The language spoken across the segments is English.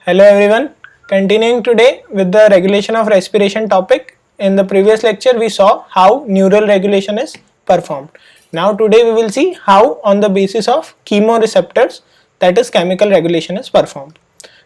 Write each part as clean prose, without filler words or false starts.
Hello everyone, continuing today with the regulation of respiration topic. In the previous lecture we saw how neural regulation is performed. Now today we will see how on the basis of chemoreceptors, that is chemical regulation, is performed.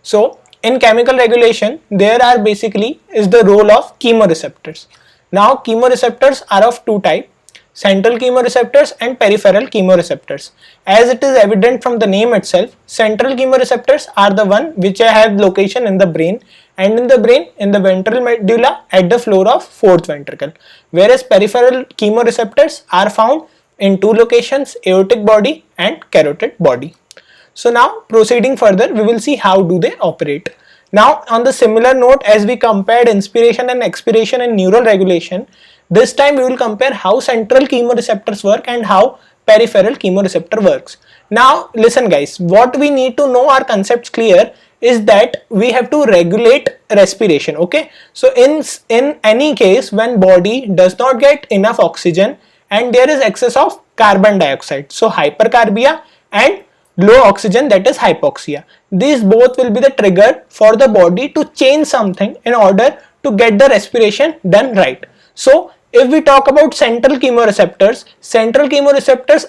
So in chemical regulation there are basically is the role of chemoreceptors. Now chemoreceptors are of two types, central chemoreceptors and peripheral chemoreceptors. As it is evident from the name itself, central chemoreceptors are the one which have location in the brain, and in the brain in the ventral medulla at the floor of fourth ventricle, whereas peripheral chemoreceptors are found in two locations, aortic body and carotid body. So now proceeding further, we will see how do they operate. Now on the similar note, as we compared inspiration and expiration in neural regulation, this time we will compare how central chemoreceptors work and how peripheral chemoreceptor works. Now listen guys, what we need to know, our concepts clear, is that we have to regulate respiration. Okay, so in any case when body does not get enough oxygen and there is excess of carbon dioxide, so hypercarbia and low oxygen, that is hypoxia, these both will be the trigger for the body to change something in order to get the respiration done right. So if we talk about central chemoreceptors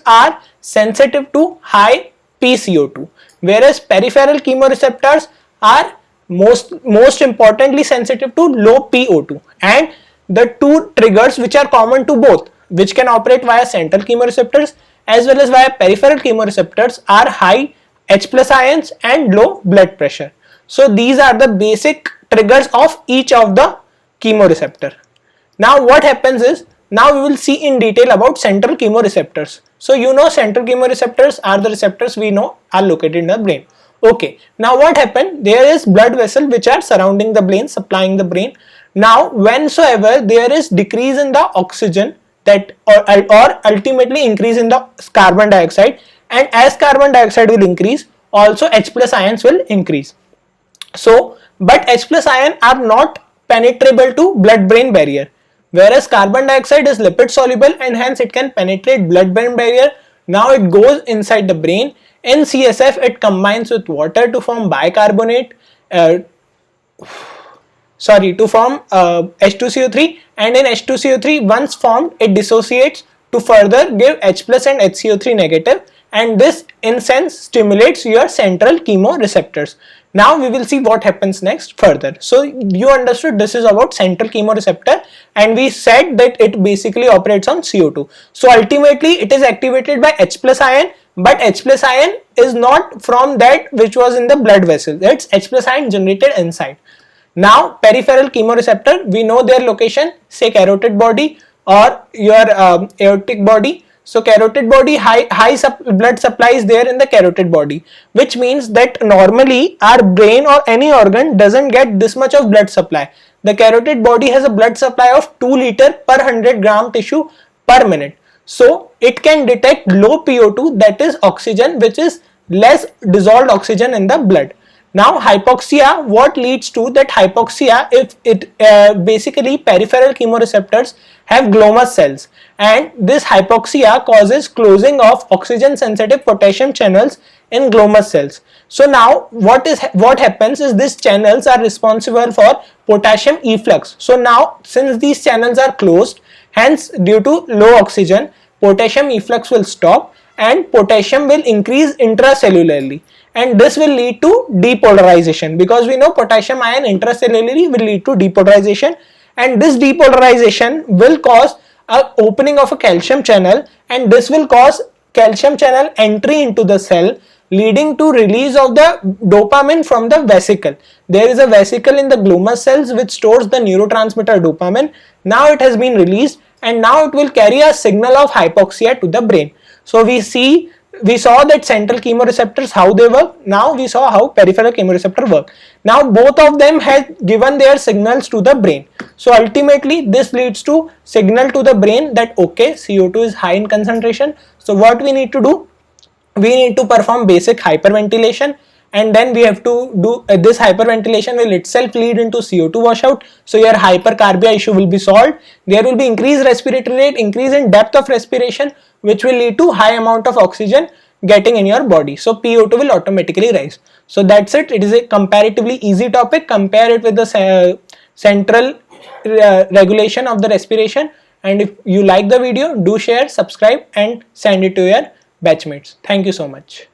are sensitive to high pCO2, whereas peripheral chemoreceptors are most importantly sensitive to low PO2, and the two triggers which are common to both, which can operate via central chemoreceptors as well as via peripheral chemoreceptors, are high H plus ions and low blood pressure. So these are the basic triggers of each of the chemoreceptor. Now what happens is, now we will see in detail about central chemoreceptors. So you know central chemoreceptors are the receptors we know are located in the brain. Okay, now what happened, there is blood vessel which are surrounding the brain, supplying the brain. Now whensoever there is decrease in the oxygen, that or ultimately increase in the carbon dioxide, and as carbon dioxide will increase, also H plus ions will increase. So but H plus ion are not penetrable to blood brain barrier, whereas carbon dioxide is lipid soluble and hence it can penetrate blood brain barrier. Now it goes inside the brain. In CSF it combines with water to form bicarbonate, to form H2CO3, and in H2CO3 once formed it dissociates to further give H plus and HCO3 negative, and this in sense stimulates your central chemoreceptors. Now we will see what happens next further. So you understood this is about central chemoreceptor, and we said that it basically operates on CO2. So ultimately it is activated by H plus ion, but H plus ion is not from that which was in the blood vessel, it's H plus ion generated inside. Now peripheral chemoreceptor, we know their location, say carotid body or your aortic body. So carotid body, high blood supply is there in the carotid body, which means that normally our brain or any organ doesn't get this much of blood supply. The carotid body has a blood supply of 2 liter per 100 gram tissue per minute. So it can detect low PO2, that is oxygen, which is less dissolved oxygen in the blood. Now hypoxia, what leads to that hypoxia, if it basically peripheral chemoreceptors have glomus cells, and this hypoxia causes closing of oxygen sensitive potassium channels in glomus cells. So now what happens is, these channels are responsible for potassium efflux. So now since these channels are closed, hence due to low oxygen, potassium efflux will stop and potassium will increase intracellularly, and this will lead to depolarization, because we know potassium ion intracellularly will lead to depolarization, and this depolarization will cause a opening of a calcium channel, and this will cause calcium channel entry into the cell, leading to release of the dopamine from the vesicle. There is a vesicle in the glomus cells which stores the neurotransmitter dopamine. Now it has been released, and now it will carry a signal of hypoxia to the brain. So we saw that central chemoreceptors, how they work. Now we saw how peripheral chemoreceptor work. Now both of them have given their signals to the brain. So ultimately this leads to signal to the brain that okay, CO2 is high in concentration. So what we need to do? We need to perform basic hyperventilation, and then we have to do this hyperventilation will itself lead into CO2 washout. So your hypercarbia issue will be solved. There will be increased respiratory rate, increase in depth of respiration, which will lead to high amount of oxygen. getting in your body. So PO2 will automatically rise. So that's it. It is a comparatively easy topic. Compare it with the central regulation of the respiration. And if you like the video, do share, subscribe and send it to your batchmates. Thank you so much.